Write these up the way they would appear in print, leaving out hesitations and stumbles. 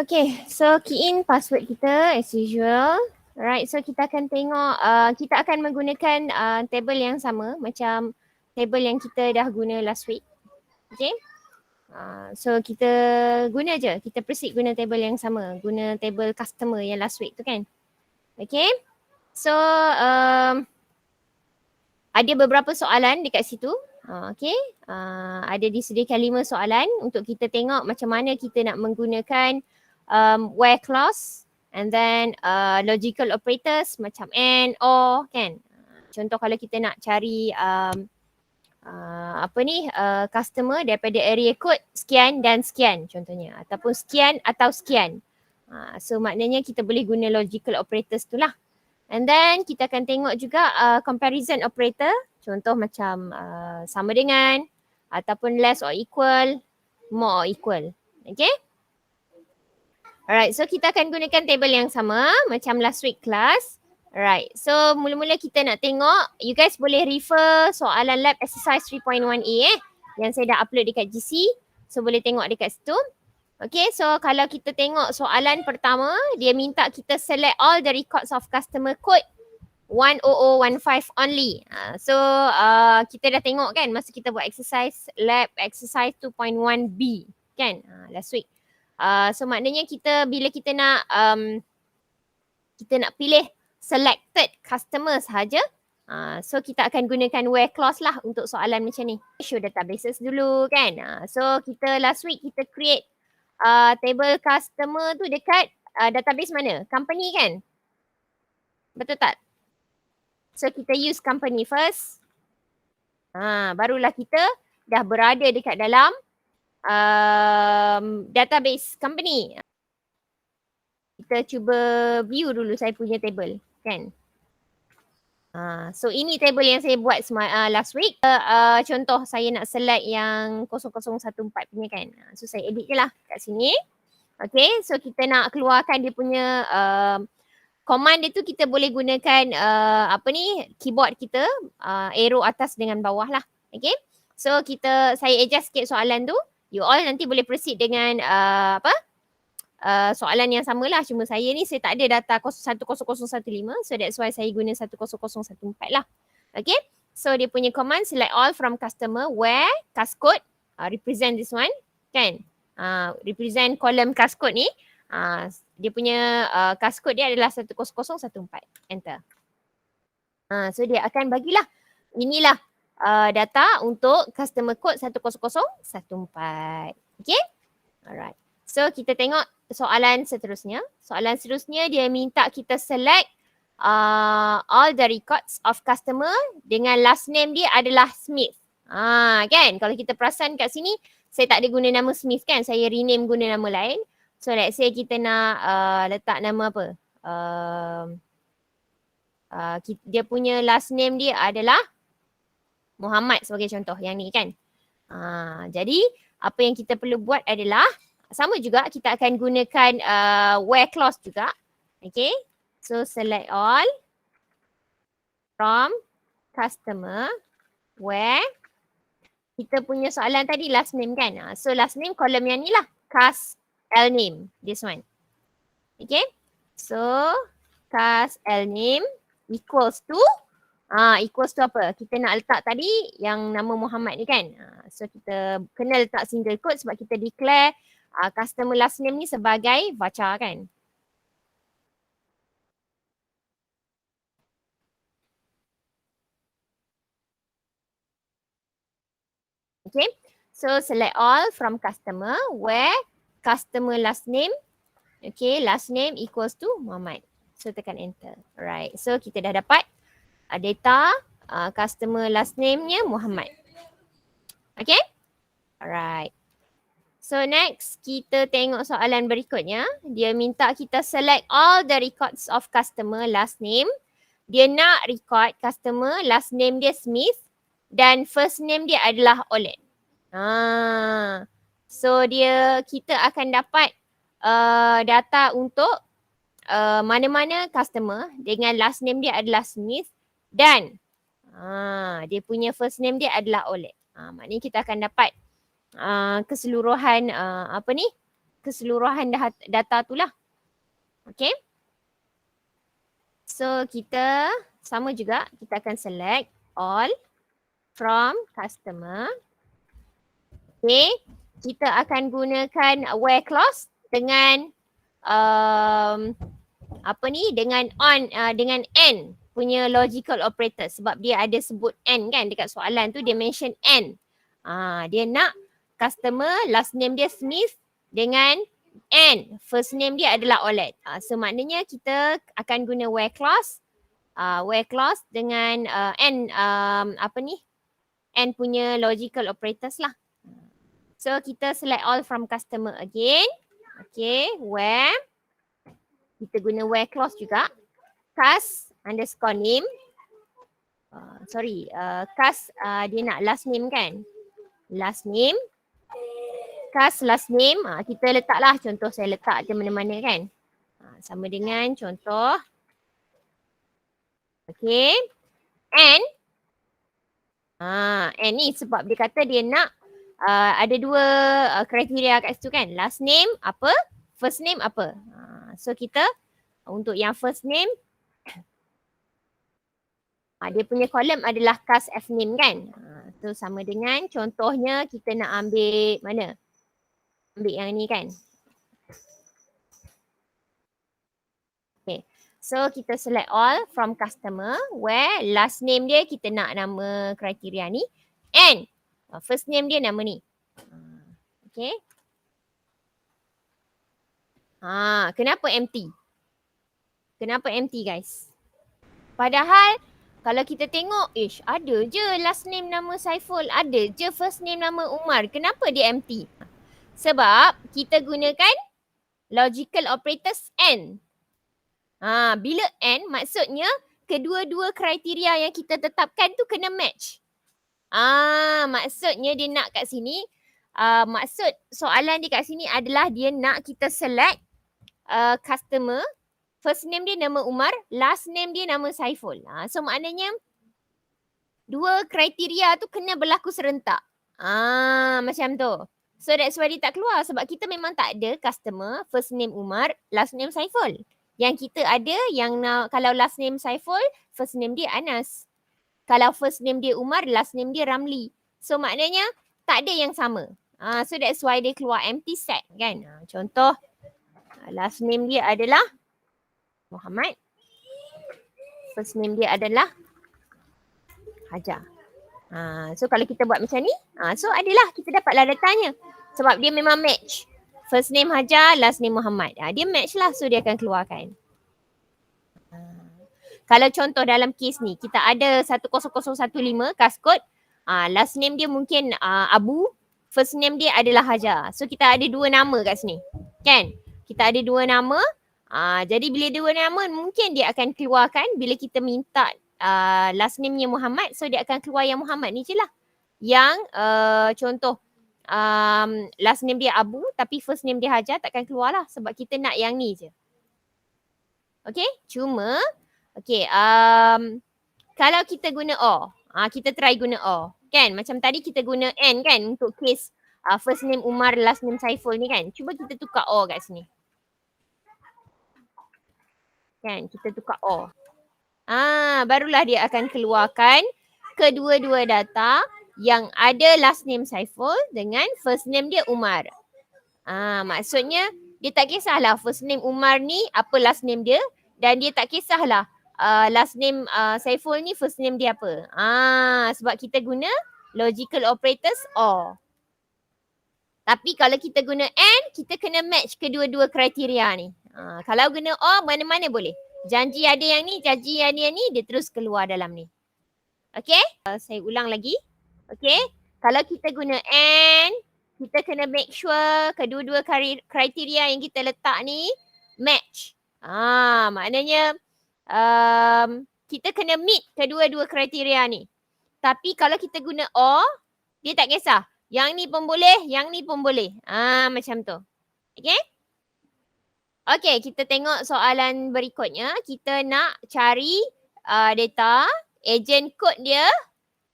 Okay, so key in password kita as usual. Alright, so kita akan tengok, kita akan menggunakan table yang sama macam table yang kita dah guna last week. Okay, so kita guna je, kita proceed guna table yang sama, guna table customer yang last week tu kan. Okay, so ada beberapa soalan dekat situ. Okay, ada disediakan 5 soalan untuk kita tengok macam mana kita nak menggunakan where clause and then logical operators macam and, or kan. Contoh kalau kita nak cari customer daripada area code sekian dan sekian contohnya, ataupun sekian atau sekian. So maknanya kita boleh guna logical operators tu lah. And then kita akan tengok juga comparison operator, contoh macam sama dengan ataupun less or equal, more or equal. Okay. Alright, so kita akan gunakan table yang sama macam last week class. Alright, so mula-mula kita nak tengok, you guys boleh refer soalan lab exercise 3.1a yang saya dah upload dekat GC. So boleh tengok dekat situ. Okay, so kalau kita tengok soalan pertama, dia minta kita select all the records of customer code 10015 only. So kita dah tengok kan masa kita buat exercise lab exercise 2.1b kan last week. So maknanya kita bila kita nak pilih selected customer sahaja, so kita akan gunakan where clause lah untuk soalan macam ni. Show databases dulu kan. So kita last week kita create table customer tu dekat database mana? Company kan? Betul tak? So kita use company first. Barulah kita dah berada dekat dalam database company. Kita cuba view dulu saya punya table kan. So ini table yang saya buat last week. Contoh saya nak select yang 0014 punya kan. So saya edit je lah kat sini. Okay, so kita nak keluarkan dia punya command dia tu kita boleh gunakan keyboard kita, arrow atas dengan bawah lah. Okay, so saya adjust sikit soalan tu. You all nanti boleh proceed dengan soalan yang samalah, cuma saya ni saya tak ada data 10015, so that's why saya guna 10014 lah. Okay, so dia punya command select all from customer where cascode represent this one kan, represent column cascode ni, dia punya cascode dia adalah 10014, enter. So dia akan bagilah inilah data untuk customer code 10014. Okay, alright. So kita tengok soalan seterusnya. Soalan seterusnya dia minta kita select all the records of customer dengan last name dia adalah Smith. Kan kalau kita perasan kat sini saya tak ada guna nama Smith kan, saya rename guna nama lain. So let's say kita nak letak nama apa? Dia punya last name dia adalah Muhammad sebagai contoh yang ni kan. Jadi apa yang kita perlu buat adalah sama juga kita akan gunakan where clause juga. Okay. So select all from customer where kita punya soalan tadi last name kan. So last name kolom yang ni lah. Cast L name. This one. Okay. So cast L name equals to apa? Kita nak letak tadi yang nama Muhammad ni kan. So kita kena letak single quote sebab kita declare customer last name ni sebagai baca kan. Okay. So select all from customer where customer last name, okay, last name equals to Muhammad. So tekan enter. Alright. So kita dah dapat data customer last name-nya Muhammad. Okay. Alright. So next kita tengok soalan berikutnya. Dia minta kita select all the records of customer last name. Dia nak record customer last name dia Smith dan first name dia adalah Oled. So kita akan dapat data untuk mana-mana customer dengan last name dia adalah Smith dan dia punya first name dia adalah Oled. Maknanya kita akan dapat keseluruhan keseluruhan data tu lah. Okay. So kita sama juga, kita akan select all from customer. Okay. Kita akan gunakan where clause dengan dengan and punya logical operator sebab dia ada sebut and kan dekat soalan tu, dia mention and. Dia nak customer last name dia Smith dengan and first name dia adalah Olet. So maknanya kita akan guna where clause dengan and and punya logical operators lah. So kita select all from customer again. Okay, where kita guna where clause juga. Cast underscore name. Cast dia nak last name kan. Last name. Cast last name. Kita letaklah, contoh saya letak je mana-mana kan. Sama dengan contoh. Okay. And ni sebab dia kata dia nak ada dua kriteria kat situ kan. Last name apa, first name apa. So kita untuk yang first name dia punya kolom adalah cast F name kan. So sama dengan contohnya kita nak ambil mana? Ambil yang ni kan. Okay. So kita select all from customer where last name dia kita nak nama kriteria ni and first name dia nama ni. Okay. Kenapa empty? Kenapa empty guys? Padahal kalau kita tengok, ada je last name nama Saiful, ada je first name nama Umar. Kenapa dia empty? Sebab kita gunakan logical operators and. Bila and maksudnya kedua-dua kriteria yang kita tetapkan tu kena match. Maksudnya dia nak kat sini, maksud soalan dia kat sini adalah dia nak kita select customer, first name dia nama Umar, last name dia nama Saiful. So maknanya dua kriteria tu kena berlaku serentak. Macam tu. So that's why dia tak keluar sebab kita memang tak ada customer, first name Umar, last name Saiful. Yang kita ada yang kalau last name Saiful, first name dia Anas. Kalau first name dia Umar, last name dia Ramli. So maknanya tak ada yang sama. So that's why dia keluar empty set kan. Contoh last name dia adalah Muhammad. First name dia adalah Hajar. So kalau kita buat macam ni, so adalah kita dapatlah datanya. Sebab dia memang match. First name Hajar, last name Muhammad. Dia match lah, so dia akan keluarkan. Kalau contoh dalam kes ni, kita ada 10015 cast code. Last name dia mungkin Abu. First name dia adalah Hajar. So kita ada dua nama kat sini. Kan? Kita ada dua nama. Jadi bila dua nama mungkin dia akan keluarkan bila kita minta last name-nya Muhammad. So dia akan keluar yang Muhammad ni je lah. Yang contoh last name dia Abu tapi first name dia Hajar takkan keluar lah. Sebab kita nak yang ni je. Okay? Cuma kalau kita guna O. Kita try guna O. Kan? Macam tadi kita guna N kan untuk case first name Umar, last name Saiful ni kan. Cuba kita tukar O kat sini. Kan? Kita tukar O. Barulah dia akan keluarkan kedua-dua data yang ada last name Saiful dengan first name dia Umar. Maksudnya dia tak kisahlah first name Umar ni apa last name dia dan dia tak kisahlah last name Saiful ni first name dia apa. Sebab kita guna logical operators OR. Tapi kalau kita guna AND, kita kena match kedua-dua kriteria ni. Kalau guna OR, mana-mana boleh. Janji ada yang ni, janji ada yang ni, dia terus keluar dalam ni. Okay? Saya ulang lagi. Okay? Kalau kita guna AND, kita kena make sure kedua-dua kriteria yang kita letak ni match. Maknanya kita kena meet kedua-dua kriteria ni. Tapi kalau kita guna OR, dia tak kisah. Yang ni pun boleh, yang ni pun boleh. Macam tu. Okay? Okay, kita tengok soalan berikutnya. Kita nak cari data, agent code dia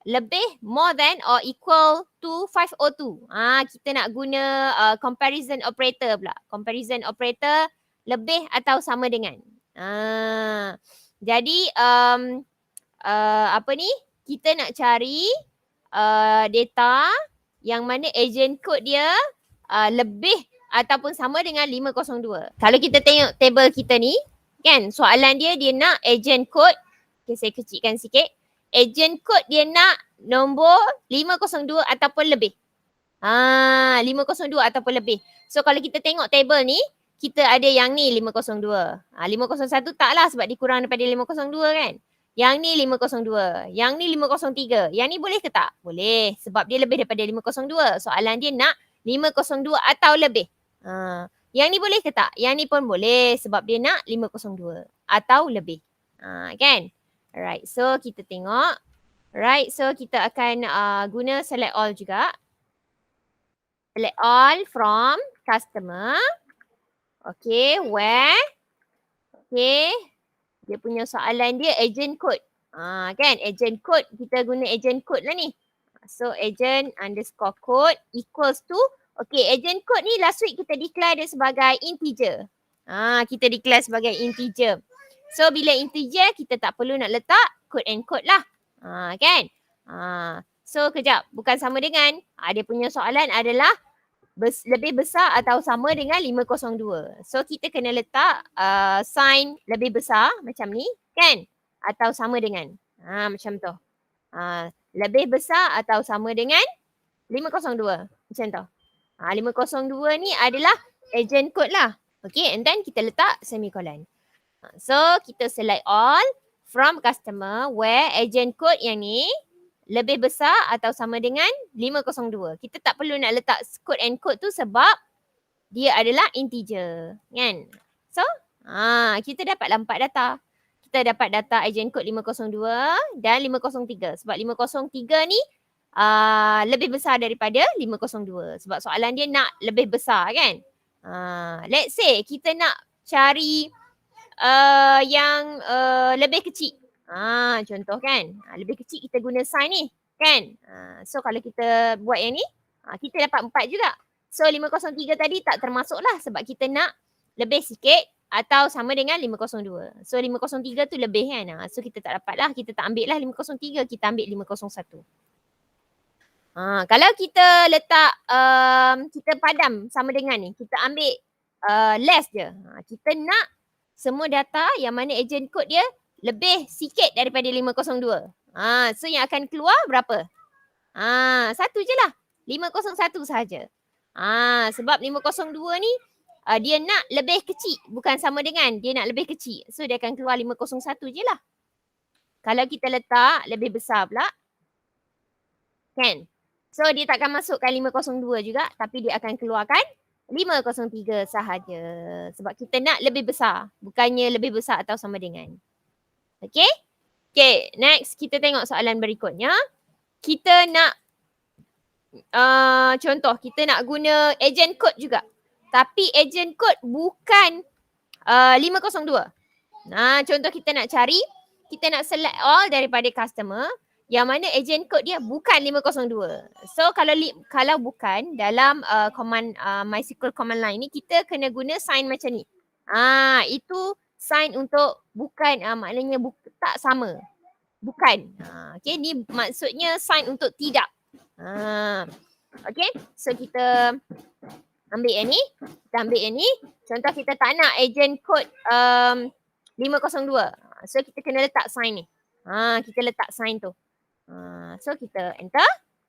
lebih, more than or equal to 502. Kita nak guna comparison operator pula. Comparison operator lebih atau sama dengan. Jadi apa ni? Kita nak cari data yang mana agent code dia lebih ataupun sama dengan 502. Kalau kita tengok table kita ni, kan, soalan dia nak agent code. Okay, saya kecilkan sikit. Agent code dia nak nombor 502 ataupun lebih. 502 ataupun lebih. So kalau kita tengok table ni, kita ada yang ni 502. 501 taklah sebab dia kurang daripada 502 kan. Yang ni 502. Yang ni 503. Yang ni boleh ke tak? Boleh. Sebab dia lebih daripada 502. Soalan dia nak 502 atau lebih. Yang ni boleh ke tak? Yang ni pun boleh sebab dia nak 502 atau lebih. Kan? Alright, so kita tengok. Alright, so kita akan guna select all juga. Select all from customer. Okay, where? Okay, dia punya soalan dia agent code. Kan, agent code, kita guna agent code lah ni. So, agent underscore code equals to, okay, agent code ni last week kita declare dia sebagai integer. Kita declare sebagai integer. So, bila integer, kita tak perlu nak letak code and code lah. Kan? So, kejap. Bukan sama dengan. Dia punya soalan adalah lebih besar atau sama dengan 502. So, kita kena letak sign lebih besar macam ni. Kan? Atau sama dengan. Macam tu. Lebih besar atau sama dengan 502. Macam tu. 502 ni adalah agent code lah. Okay, and then kita letak semicolon. So, kita select all from customer where agent code yang ni lebih besar atau sama dengan 502. Kita tak perlu nak letak code and code tu sebab dia adalah integer. Kan? So, kita dapat 4 data. Kita dapat data agent code 502 dan 503. Sebab 503 ni lebih besar daripada 502. Sebab soalan dia nak lebih besar kan? Let's say kita nak cari yang lebih kecil. Contoh kan. Lebih kecil kita guna sign ni. Kan. So kalau kita buat yang ni, kita dapat 4 juga. So 503 tadi tak termasuk lah sebab kita nak lebih sikit atau sama dengan 502. So 503 tu lebih kan. So kita tak dapat lah. Kita tak ambil lah 503. Kita ambil 501. Kalau kita letak, kita padam sama dengan ni. Kita ambil less je. Kita nak semua data yang mana agent code dia lebih sikit daripada 502. So yang akan keluar berapa? Satu je lah. 501 sahaja. Sebab 502 ni dia nak lebih kecil. Bukan sama dengan dia nak lebih kecil. So dia akan keluar 501 je lah. Kalau kita letak lebih besar pula. Kan? So dia takkan masukkan 502 juga. Tapi dia akan keluarkan 503 sahaja. Sebab kita nak lebih besar. Bukannya lebih besar atau sama dengan. Okay? Okay, next kita tengok soalan berikutnya. Kita nak, contoh kita nak guna agent code juga. Tapi agent code bukan 502. Contoh kita nak cari, kita nak select all daripada customer. Yang mana agent code dia bukan 502. So kalau bukan dalam command MySQL command line ni kita kena guna sign macam ni. Itu sign untuk bukan, maknanya tak sama. Bukan. Okay, ni maksudnya sign untuk tidak. Okay, so kita ambil yang ni. Kita ambil yang ni. Contoh kita tak nak agent code 502. So kita kena letak sign ni. Kita letak sign tu. So kita enter.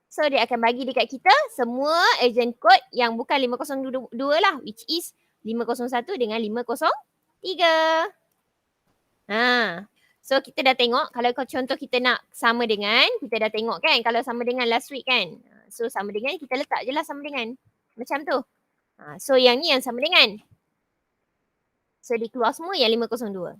So dia akan bagi dekat kita semua agent code yang bukan 502 lah, which is 501 dengan 503. So kita dah tengok kalau contoh kita nak sama dengan, kita dah tengok kan kalau sama dengan last week kan. So sama dengan kita letak je lah sama dengan. Macam tu. So yang ni yang sama dengan. So dia keluar semua yang 502.